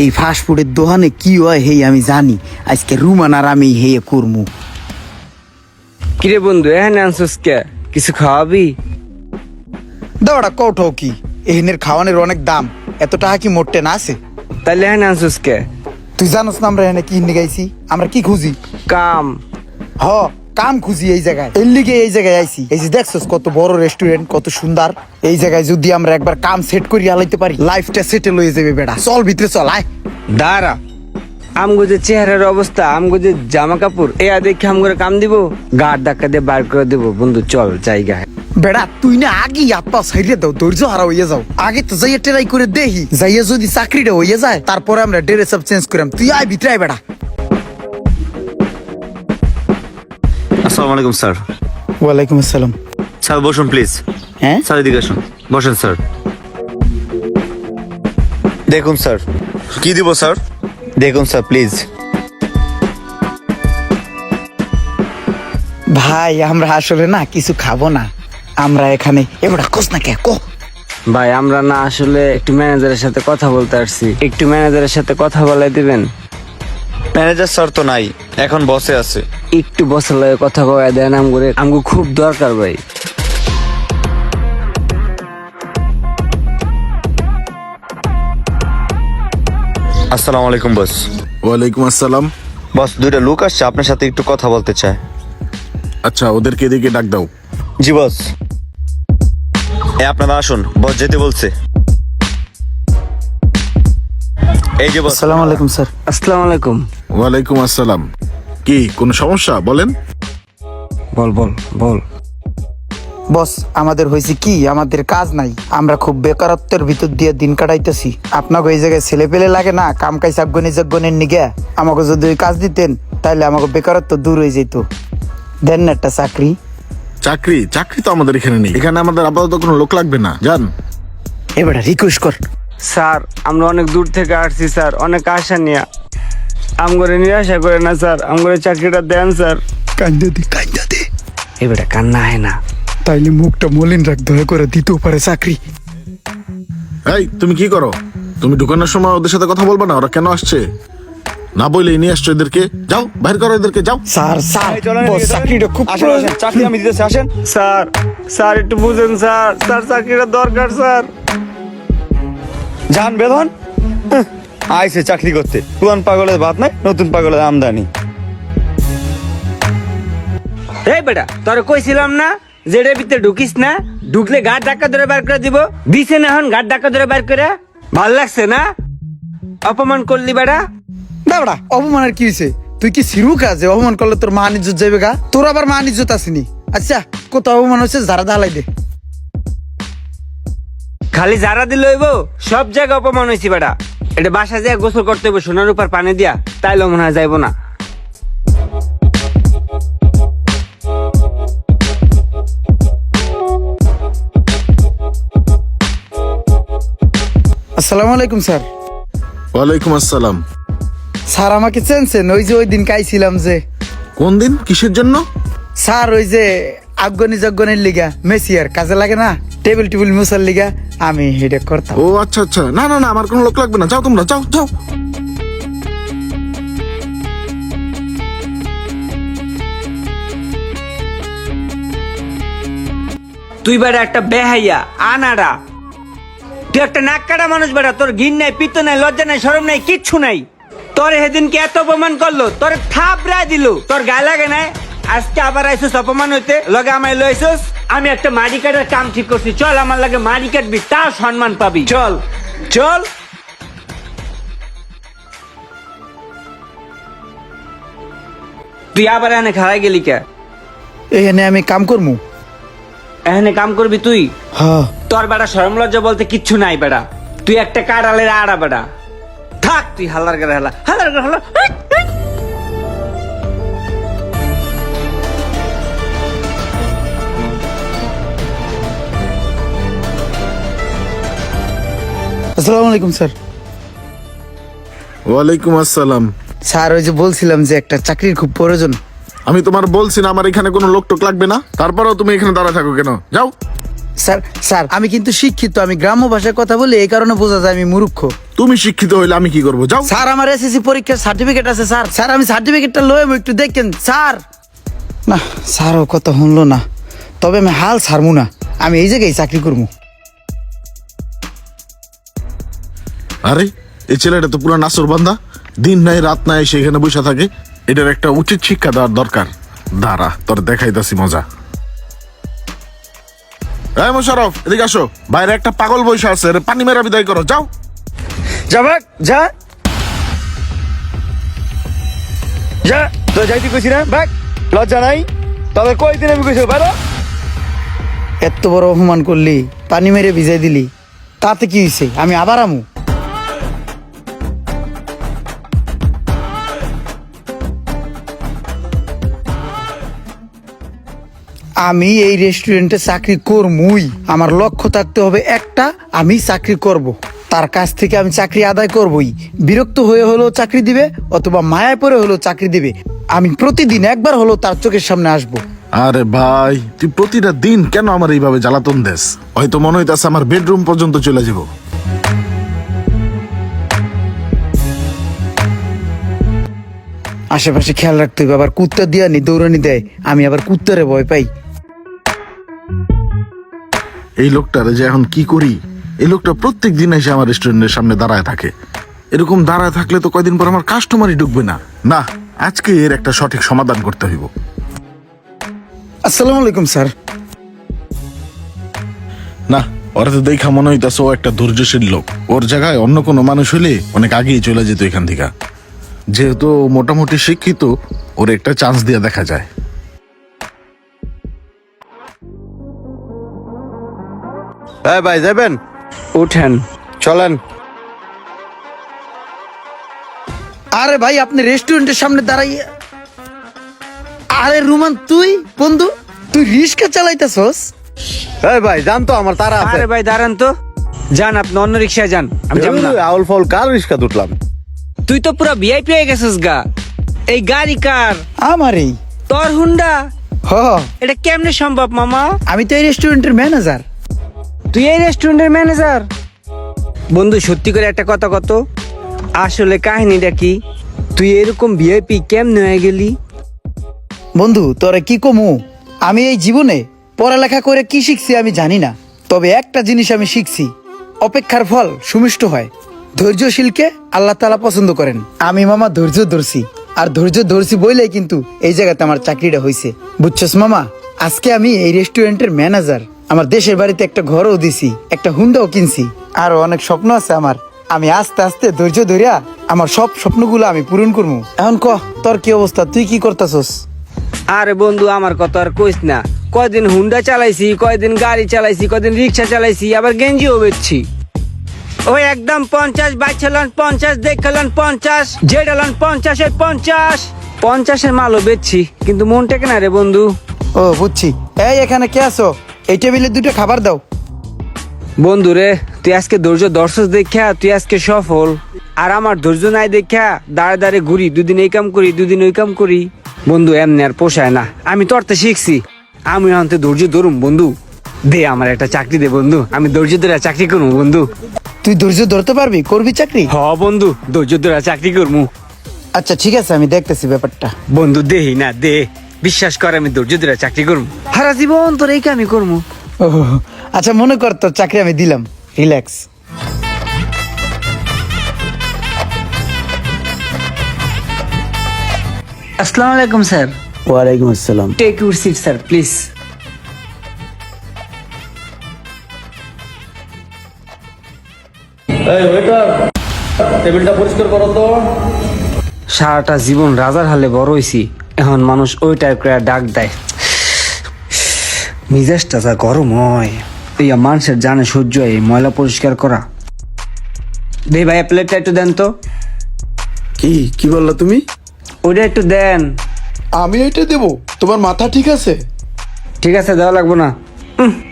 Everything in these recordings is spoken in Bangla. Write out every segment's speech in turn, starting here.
এই ফাস্ট ফুডের দোকানে কি হয় হেই আমি জানি। আজকে রুমান আর আমি হে করমু। কিরে বন্ধু এখানে আনছিস কে? কিছু খাওয়াবি? দাওড়া কৌঠাও কি এখানের খাওয়ানোর অনেক দাম, এত টাকা কি মোটে না আছে? তাইলে এখানে আনছিস কে? তুই জানোস না আমরা এখানে কি নিয়ে গাইছি? আমরা কি খুঁজি? কাম। হ, কাম খুঁজি এই জায়গায়। এর লিগে এই জায়গায় আইছি। এই যে দেখছস কত বড় রেস্টুরেন্ট, কত সুন্দর। এই জায়গায় যদি আমরা একবার কাম সেট করি আলাইতে পারি, লাইফটা সেটেল হয়ে যাবে বেটা। চল ভিতরে চল, আয়। দাঁড়া, আমগো যে চেহারার অবস্থা, আমগো যে জামা কাপড়, এ দেখে আমগো কাম দিব? গাড় ধাক্কা দিয়ে বার করে দেবো। বন্ধু চল জায়গায়। বেড়া তুই না আগে হাত পা সাইরে দাও, ধৈর্য হারা হইয়া যাও। আগে তো যাইয়া ট্রাই করে দেখি, যাইয়া যদি চাকরিটা হইয়া যায় তারপরে আমরা ড্রেস আপ চেঞ্জ করাম। তুই আয় ভিতরে আয় বেড়া। আসসালামু আলাইকুম স্যার। ওয়ালাইকুম আসসালাম। স্যার বসুন প্লিজ। হ্যাঁ স্যার এদিকে আসুন, বসেন স্যার। দেখুন স্যার, কি দিব স্যার? দেখুন স্যার প্লিজ। ভাই আমরা আসলে না কিছু খাবো না, আমরা এখানে এবার কোস না কে কো। ভাই আমরা না আসলে একটু ম্যানেজারের সাথে কথা বলতে আসছি, একটু ম্যানেজারের সাথে কথা বলাই দিবেন? ম্যানেজার স্যার তো নাই, এখন বসে আছে। একটু বসে লাগে কথা কয়ে দেন আমগরে, আমগো খুব দরকার ভাই। আসসালামু আলাইকুম বস। ওয়ালাইকুম আসসালাম। বস দুইটা লোক আসছে, আপনার সাথে একটু কথা বলতে চায়। আচ্ছা, ওদেরকে এদিকে ডাক দাও। জি বস। আপনারা আসুন, বস যেতে বলছে। এই যে বস। আসসালামু আলাইকুম স্যার। আসসালামু আলাইকুম। ওয়ালাইকুম আসসালাম। কি কোনো সমস্যা বলেন? বল বল বল। বস আমাদের হয়েছে কি, আমাদের কাজ নাই, আমরা খুব বেকারত্বের ভিতর দিয়ে দিন কাটাইতেছি। আপনাকে এই জায়গায় ছেলে পেলে লাগে না, কাম কাজ আফগানিজনের নিগে আমাকে যদি ওই কাজ দিতেন তাহলে আমাকে বেকারত্ব দূর হয়ে যেত। দেন না একটা চাকরি। চাকরি? চাকরি তো আমাদের এখানে নেই। এখানে আমাদের আপাতত কোনো লোক লাগবে না, জান। এবার রিকোয়েস্ট কর। স্যার আমরা অনেক দূর থেকে আসছি স্যার, অনেক আশা নিয়ে। আমগরে নিরাশা করে না স্যার, আমগরে চাকরিটা দেন স্যার। কান্দা দে কান্দা দে। এবারে কান্না হয় না। তাইলে মুখটা মলিন রাখ, দয়া করে দিতেও পারে চাকরি। এই তুমি কি করো? তুমি ঢুকানোর সময় ওদের সাথে কথা বলবা না? ওরা কেন আসছে না বলে নিয়ে আসছো এদেরকে। যাও, বাইরে করো এদেরকে, যাও। স্যার স্যার বস চাকরিটা খুব প্রয়োজন। চাকরি আমি দিতেছি, আসেন। স্যার স্যার একটু বুঝেন স্যার, স্যার চাকরিটা দরকার স্যার। যান বেদন আইসে চাকরি করতে। পুরান পাগলের ভাত নাই, নতুন পাগলের আমদানি। এই বেটা তোরে কইছিলাম না যে এর ভিতরে ঢুকিস না, ঢুকলে গাড় ধাক্কা ধরে বার করে দিব। দিছে না এখন গাড় ধাক্কা ধরে বার করে? ভাল লাগছে না? অপমান করলি বেটা। দাবড়া অপমানের কি হয়েছে? তুই কি সিরু কাজে অপমান করলে তোর মান ইজ্জত যাবে গা? তোর আবার মান ইজ্জত আসেনি? আচ্ছা কোথাও অপমান হচ্ছে যারা দালাই দে। খালি যারা দিল হইব, সব জায়গায় অপমান হয়েছি বেটা। এটা বাসা যায় গোসল করতে হইব সোনার উপর পানি দিয়া, তাইলে মনে হয় যাইব না। আসসালামু আলাইকুম স্যার। ওয়ালাইকুম আসসালাম। স্যার আমাকে চেনছেন? ওই যে ওই দিন কাইছিলাম যে। কোন দিন? কিসের জন্য? স্যার ওই যে আফগানিজনের লিগা মেসিয়ার কাজে লাগে না, টেবিল টেবিল মুসার লিগা আমি হেডে করতাম। ও আচ্ছা আচ্ছা, না না না, আমার কোনো লোক লাগবে না। যাও তোমরা, যাও যাও। তুই বেটা একটা বেহাইয়া আনাড়া, তুই একটা নাক কাটা মানুষ বেটা। তোর ঘিন নাই, পিত্ত নাই, লজ্জা নাই, শরম নাই, কিচ্ছু নাই। তোর সেদিনকে এত অপমান করলো, তোর থাপড়ায় দিল, তোর গায়ে লাগে নাই? আজকে আবার আইসুস অপমান হইতে, লগে আমায় লইছস। আমি একটা মারি কাটার কাম ঠিক করছি, চল আমার লাগে মারি কাটবি, তাও সম্মান পাবি। চল চল। তুই আবার এনে খারাই গেলি কে? এখানে আমি কাম করমু। এখানে কাম করবি তুই? হ্যাঁ। তোর বেটা শরম লজ্জা বলতে কিচ্ছু নাই বেটা। তুই একটা কাড়ালের আড়া বেটা। থাক তুই হালার করে হালা, হালার করে হালা। আসসালামু আলাইকুম স্যার। ওয়ালাইকুম আসসালাম। স্যার ওই যে বলছিলাম যে একটা চাকরির খুব প্রয়োজন। আমি তোমার বলছি না আমার এখানে কোনো লোক টোক লাগবে না? তারপরেও তুমি এখানে দাঁড়া থাকো কেন? যাও। স্যার স্যার আমি কিন্তু শিক্ষিত, আমি গ্রাম্য ভাষায় কথা বলি, এই কারণে বোঝা যায় আমি মূর্খ। তুমি শিক্ষিত হইলে আমি কি করবো? যাও। স্যার আমার এসএসসি পরীক্ষার সার্টিফিকেট আছে স্যার। স্যার আমি সার্টিফিকেটটা লয়ে একটু দেখেন স্যার। না স্যারও কথা শুনলো না, তবে আমি হাল ছাড়মু না, আমি এই জায়গায় চাকরি করবো। আরে এই ছেলেটা তো পুরো নাসর বান্দা, দিন নাই রাত নাই সেখানে বসে থাকে। এটার একটা উচিত শিক্ষা দেওয়ার দরকার। দাঁড়া, তোর দেখাইতাছি মজা। এই মোশারফ, এদিকে আসো। বাইরে একটা পাগল বসে আছে, এর পানি মেরা বিদায় করো, যাও। যা ভাগ, যা যা, তো যাইতে কইছি না ভাগ, লজ্জা নাই? তবে কয়দিন আমি কইছি বাইরো। এত বড় অপমান করলি, পানি মেরে ভিজাই দিলি, তাতে কি হয়েছে? আমি আবার আমু। আমি এই রেস্টুরেন্টে চাকরি করবই। আমার লক্ষ্য থাকতে হবে একটা, আমি চাকরি করব। তার কাছ থেকে আমি চাকরি আদায় করবই। বিরক্ত হয়ে হলেও চাকরি দিবে, অথবা মায়ায় পড়ে হলেও চাকরি দিবে। আমি প্রতিদিন একবার হলেও তার চোখের সামনে আসবো। আরে ভাই, তুই প্রতিটা দিন কেন আমার এইভাবে জ্বালাতন দেস? হয়তো মনে হইতাছে আমার বেডরুম পর্যন্ত চলে যাব। আশেপাশে খেয়াল রাখতে হবে, আবার কুত্তা দিয়া নি দৌড়ানি দেয়, আমি আবার কুত্তারে ভয় পাই। এই লোকটারে যে এখন কি করি? এই লোকটা প্রত্যেক দিন এসে আমার রেস্টুরেন্টের সামনে দাঁড়ায় থাকে। এরকম দাঁড়ায় থাকলে তো কয়দিন পর আমার কাস্টমারই ঢুকবে না। না, আজকে এর একটা সঠিক সমাধান করতে হইব। আসসালামু আলাইকুম স্যার। না, ওরা তো দেখা মনে হইতাছে ও একটা ধৈর্যশীল লোক। ওর জায়গায় অন্য কোনো মানুষ হলে অনেক আগেই চলে যেত এখান থেকে। যেহেতু ও মোটামুটি শিক্ষিত, ওর একটা চান্স দিয়ে দেখা যায়। হ্যাঁ ভাই, যাবেন? উঠেন। চলেন। আরে ভাই, আপনি রেস্টুরেন্টের সামনে দাঁড়াইয়ে। আরে রুমান, তুই বন্ধু, তুই রিস্কা চালাইতেছস? এই ভাই, জান তো আমার তারা আছে। আরে ভাই দাঁড়ান তো, যান আপনি অন্য রিক্সায় যান, আমি যাব না। আউল ফাউল কার রিস্কা উঠলাম? তুই তো পুরো ভিআইপি হয়ে গেছিস গা। এই গাড়ি কার? আমারই। তোর হুন্ডা? হ, এটা কেমনে সম্ভব মামা? আমি তো এই রেস্টুরেন্টের ম্যানেজার। তুই এই রেস্টুরেন্টের ম্যানেজার? বন্ধু সত্যি করে একটা কথা কত, আসলে কাহিনীটা কি? তুই এরকম ভিআইপি কেমনে হয়ে গেলি? বন্ধু তোরে কি কমু, আমি এই জীবনে পড়ালেখা করে কি শিখছি আমি জানি না, তবে একটা জিনিস আমি শিখছি, অপেক্ষার ফল সুমিষ্ট হয়। ধৈর্যশীলকে আল্লাহ তাআলা পছন্দ করেন। আমি মামা ধৈর্য ধরছি, আর ধৈর্য ধরছি বইলেই কিন্তু এই জায়গাতে আমার চাকরিটা হয়েছে। বুঝছস মামা, আজকে আমি এই রেস্টুরেন্টের ম্যানেজার। আমার দেশের বাড়িতে একটা ঘরও দিছি, একটা হুন্ডাও কিনছি, আরো অনেক স্বপ্ন আছে আমার। আমি আস্তে আস্তে ধৈর্য ধরিয়া আমার সব স্বপ্নগুলো আমি পূরণ করবো। এখন ক, তোর কি অবস্থা? তুই কি করতেছস? আরে বন্ধু আমার কথা আর কইস না, কয়দিন হুন্ডা চালাইছি, কয়দিন গাড়ি চালাইছি, কয়দিন রিক্সা চালাইছি, আবার গেঞ্জিও বেচছি। ওই একদম 50 বাইচালান 50, দেখালান 50, যেডালান 50, 50 মালও বেচছি, কিন্তু মন টেকে না রে বন্ধু। ও বুঝছি। এই এখানে কে আছো? এই টেবিলে দুটো খাবার দাও। বন্ধু রে, তুই আজকে ধৈর্য দর্শক দেখা তুই আজকে সফল, আর আমার ধৈর্য নাই দেখা দাঁড়ে দাঁড়ে ঘুরি, দুদিন এই কাম করি, দুদিন ওই কাম করি। বন্ধু এমনি আর পোষায় না, আমি তোর তো শিখছি, আমি আনতে ধৈর্য ধরুম। বন্ধু দে আমার একটা চাকরি দে বন্ধু, আমি ধৈর্য ধরে চাকরি করবো বন্ধু। তুই ধৈর্য ধরতে পারবি? করবি চাকরি? হ বন্ধু, ধৈর্য ধরে চাকরি করবো। আচ্ছা ঠিক আছে, আমি দেখতেছি ব্যাপারটা। বন্ধু দেহি না, দে, বিশ্বাস করে আমি ধৈর্য ধরে চাকরি করবো, সারা জীবন তোর এই কামই করবো। ও আচ্ছা, মনে কর তোর চাকরি আমি দিলাম, রিল্যাক্স। আসসালামু আলাইকুম স্যার। ওয়ালাইকুম আসসালাম। Take your seat sir please. এই ওয়েটার, টেবিলটা পরিষ্কার করো তো। সারাটা জীবন রাজার হালে বড় হইছি, এখন মানুষ ওই টাইপ করে ডাক দেয়, মিজাজটা যা গরম হয়। এই মানুষের জানে সহ্য হয় এই ময়লা পরিষ্কার করা। দে ভাই প্লেটটা একটু দেন তো। কি কি বললা তুমি? ওইটা একটু দেন। আমি এটা দেব? তোমার মাথা ঠিক আছে? ঠিক আছে, দেওয়া লাগবো না।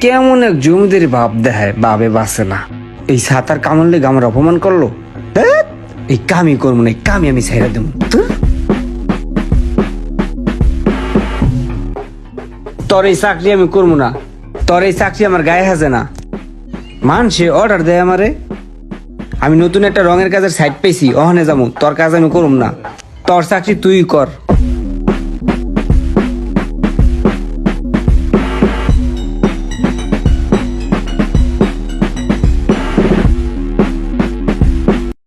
কেমন এক জমিদের ভাব দেখায়, বাবে বাসে না। এই সাতার কামড় লেগে আমার অপমান করলো। ধ্যাৎ, এই কামি করবো না, এই কামি আমি ছেড়ে দেবো। তোর এই চাকরি আমি করবো না, তোর এই চাকরি আমার গায়ে হাজে না। মানুষে অর্ডার দেয় আমারে, আমি নতুন একটা রঙের কাজের সাইড পেয়েছি, ওখানে যাবো, তোর কাজ আমি করুম না, তোর চাকরি তুই কর।